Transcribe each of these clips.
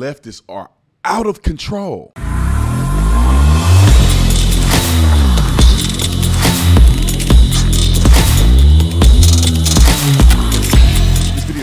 leftists are out of control.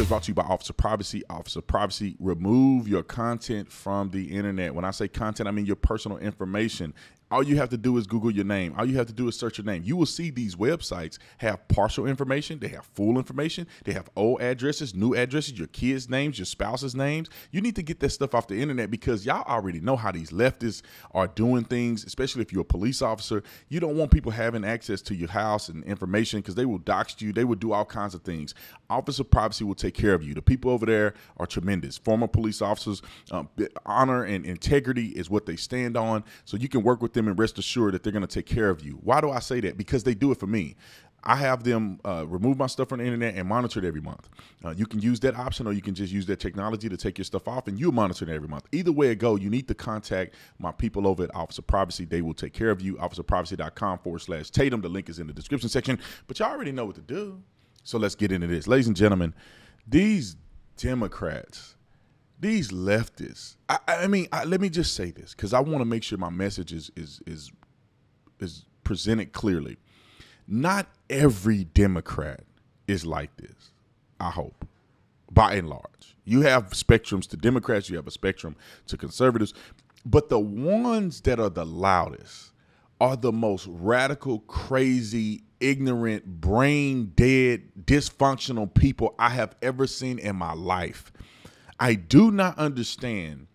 Brought to you by Officer Privacy. Officer Privacy, remove your content from the internet. When I say content, I mean your personal information. All you have to do is Google your name. All you have to do is search your name. You will see these websites have partial information. They have full information. They have old addresses, new addresses, your kids' names, your spouse's names. You need to get that stuff off the internet because y'all already know how these leftists are doing things, especially if you're a police officer. You don't want people having access to your house and information because they will dox you. They will do all kinds of things. Officer Privacy will take care of you. The people over there are tremendous. Former police officers, honor and integrity is what they stand on. So you can work with them and rest assured that they're going to take care of you. Why do I say that? Because they do it for me. I have them remove my stuff from the internet and monitor it every month. You can use that option, or you can just use that technology to take your stuff off and you monitor it every month. Either way it go, you need to contact my people over at Officer Privacy. They will take care of you. OfficerPrivacy.com/Tatum. The link is in the description section, but y'all already know what to do. So let's get into this. Ladies and gentlemen, these Democrats, these leftists, I mean, let me just say this because I want to make sure my message is presented clearly. Not every Democrat is like this, I hope, by and large. You have spectrums to Democrats, you have a spectrum to conservatives, but the ones that are the loudest are the most radical, crazy, ignorant, brain dead, dysfunctional people I have ever seen in my life. I do not understand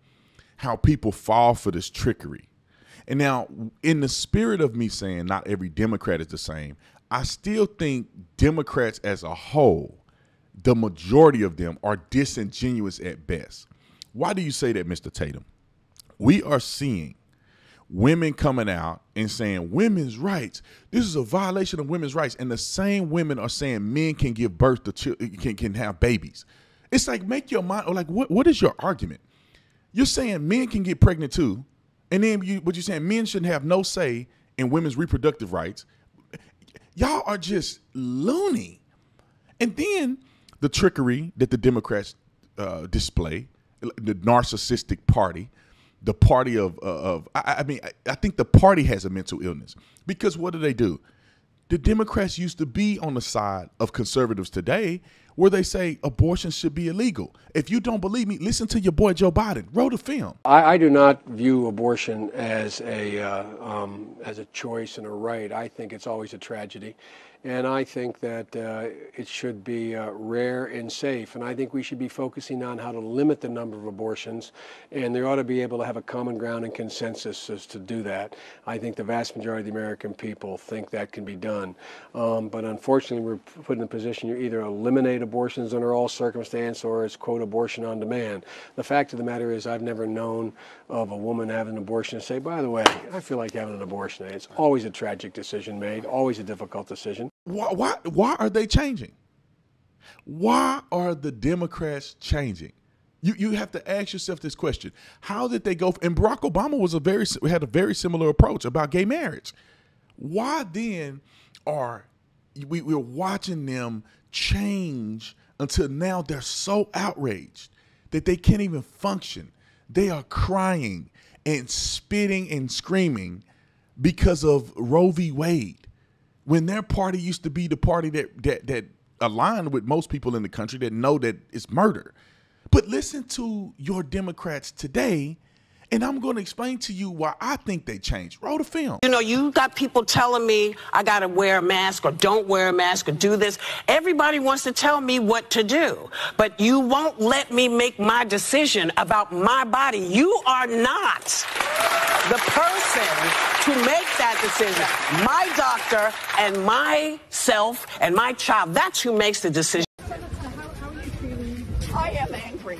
how people fall for this trickery. And now, in the spirit of me saying not every Democrat is the same, I still think Democrats as a whole, the majority of them are disingenuous at best. Why do you say that, Mr. Tatum? We are seeing women coming out and saying women's rights. This is a violation of women's rights. And the same women are saying men can give birth to can have babies. It's like, make your mind, or like, what is your argument? You're saying men can get pregnant too. And then you're saying men shouldn't have no say in women's reproductive rights. Y'all are just loony. And then the trickery that the Democrats display, the narcissistic party, the party I think the party has a mental illness because what do? The Democrats used to be on the side of conservatives today where they say abortion should be illegal. If you don't believe me, listen to your boy Joe Biden. Roll the film. I do not view abortion as a choice and a right. I think it's always a tragedy. And I think that it should be rare and safe. And I think we should be focusing on how to limit the number of abortions. And there ought to be able to have a common ground and consensus as to do that. I think the vast majority of the American people think that can be done. But unfortunately, we're put in a position you either eliminate abortions under all circumstances or it's, quote, abortion on demand. The fact of the matter is I've never known of a woman having an abortion and say, by the way, I feel like having an abortion. It's always a tragic decision made, always a difficult decision. Why are they changing? Why are the Democrats changing? You have to ask yourself this question. How did they go? And Barack Obama had a very similar approach about gay marriage. Why then are we're watching them change until now they're so outraged that they can't even function. They are crying and spitting and screaming because of Roe v. Wade. When their party used to be the party that aligned with most people in the country that know that it's murder. But listen to your Democrats today, and I'm going to explain to you why I think they changed. Roll the film. You know, you got people telling me I got to wear a mask or don't wear a mask or do this. Everybody wants to tell me what to do, but you won't let me make my decision about my body. You are not the person to make that decision. My doctor and myself and my child, that's who makes the decision. Senator, how are you feeling? I am angry.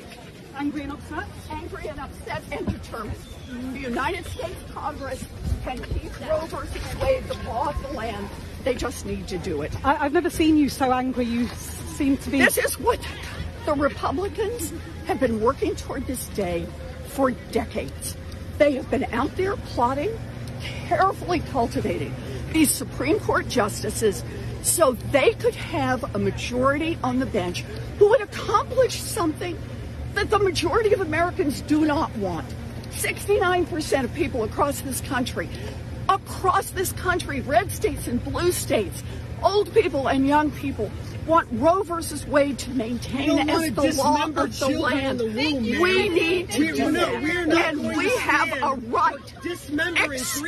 Angry and upset? Angry and upset and determined. The United States Congress can keep Roe versus Wade the law of the land. They just need to do it. I've never seen you so angry. You seem to be... This is what the Republicans have been working toward this day for decades. They have been out there plotting, carefully cultivating these Supreme Court justices so they could have a majority on the bench who would accomplish something that the majority of Americans do not want. 69% of people across this country, red states and blue states, old people and young people, want Roe versus Wade to maintain as the law of the land. We need to do that, and we have a right. Extremists,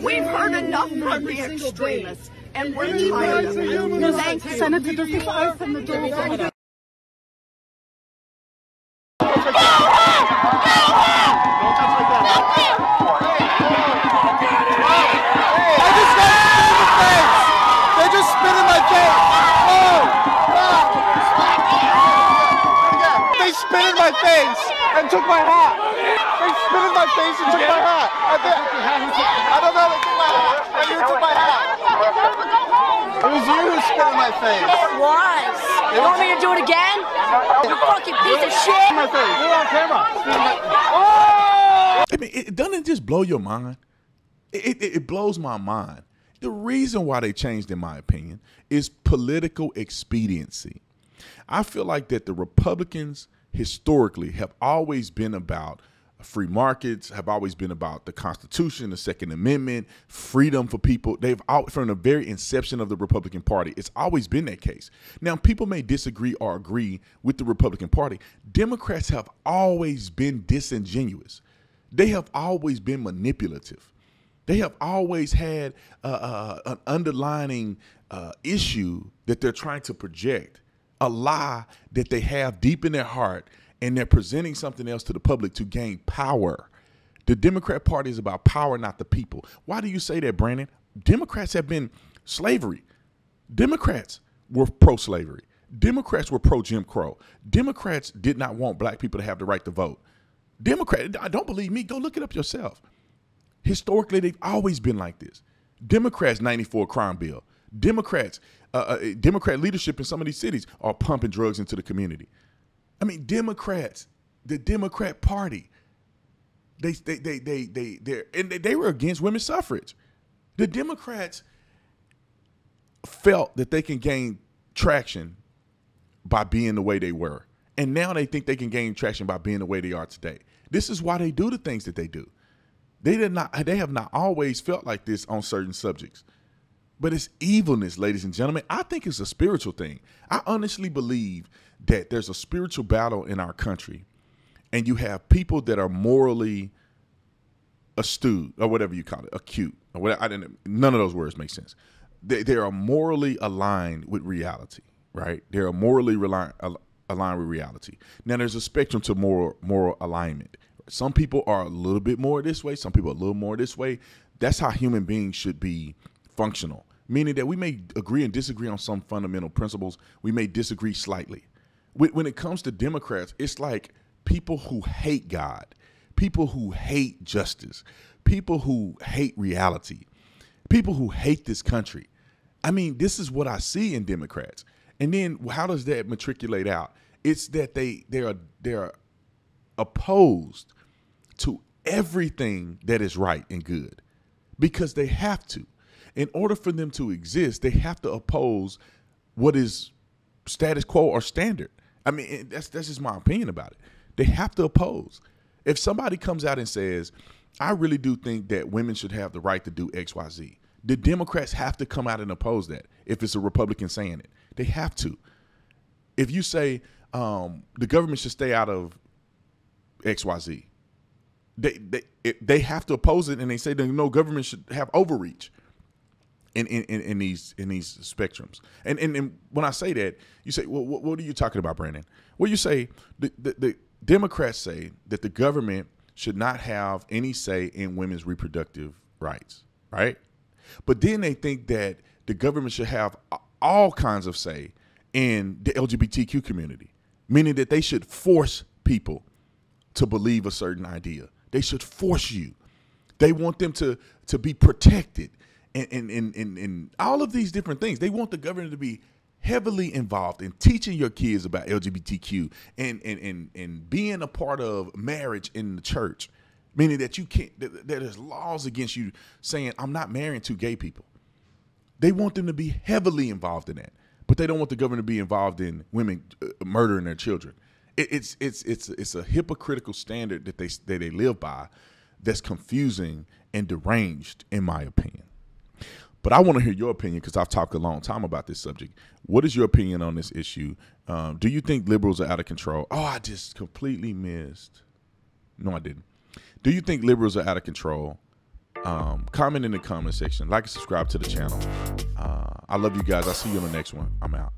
we've heard enough from the extremists, and we're tired of it. Thank you. Senator, does this open the door for them? And took my hat. They spit in my face and took my hat. I don't know. They took my hat. And you took my hat. It was you who spit in my face. It was. You want me to do it again? You fucking piece of shit. My face. You're on camera. I mean, it doesn't just blow your mind. It blows my mind. The reason why they changed, in my opinion, is political expediency. I feel like that the Republicans historically have always been about free markets, have always been about the Constitution, the Second Amendment, freedom for people. They've from the very inception of the Republican Party, it's always been that case. Now, people may disagree or agree with the Republican Party. Democrats have always been disingenuous. They have always been manipulative. They have always had an underlining issue that they're trying to project, a lie that they have deep in their heart, and they're presenting something else to the public to gain power. The Democrat Party is about power, not the people. Why do you say that, Brandon? Democrats have been slavery. Democrats were pro-slavery. Democrats were pro-Jim Crow. Democrats did not want black people to have the right to vote. Don't believe me, go look it up yourself. Historically, they've always been like this. Democrats, 94 crime bill. Democrat leadership in some of these cities are pumping drugs into the community. I mean, Democrats, the Democrat Party, they were against women's suffrage. The Democrats felt that they can gain traction by being the way they were, and now they think they can gain traction by being the way they are today. This is why they do the things that they do. They have not always felt like this on certain subjects. But it's evilness, ladies and gentlemen. I think it's a spiritual thing. I honestly believe that there's a spiritual battle in our country, and you have people that are morally astute, or whatever you call it, acute, or whatever. None of those words make sense. They are morally aligned with reality, right? They are morally aligned with reality. Now, there's a spectrum to moral alignment. Some people are a little bit more this way. Some people are a little more this way. That's how human beings should be functional, meaning that we may agree and disagree on some fundamental principles. We may disagree slightly. When it comes to Democrats, it's like people who hate God, people who hate justice, people who hate reality, people who hate this country. I mean, this is what I see in Democrats. And then how does that matriculate out? It's that they're opposed to everything that is right and good, because they have to. In order for them to exist, they have to oppose what is status quo or standard. I mean, that's just my opinion about it. They have to oppose. If somebody comes out and says, I really do think that women should have the right to do X, Y, Z, the Democrats have to come out and oppose that. If it's a Republican saying it, they have to. If you say the government should stay out of X, Y, Z, they have to oppose it, and they say that no, government should have overreach in these spectrums. And when I say that, you say, well, what are you talking about, Brandon? Well, you say the Democrats say that the government should not have any say in women's reproductive rights, right? But then they think that the government should have all kinds of say in the LGBTQ community, meaning that they should force people to believe a certain idea. They should force you. They want them to be protected and all of these different things. They want the government to be heavily involved in teaching your kids about LGBTQ and being a part of marriage in the church, meaning that you can't, that there's laws against you saying, I'm not marrying two gay people. They want them to be heavily involved in that, but they don't want the government to be involved in women murdering their children. It's a hypocritical standard that they live by that's confusing and deranged, in my opinion. But I want to hear your opinion because I've talked a long time about this subject. What is your opinion on this issue? Do you think liberals are out of control? Oh, I just completely missed. No, I didn't. Do you think liberals are out of control? Comment in the comment section. Like and subscribe to the channel. I love you guys. I'll see you on the next one. I'm out.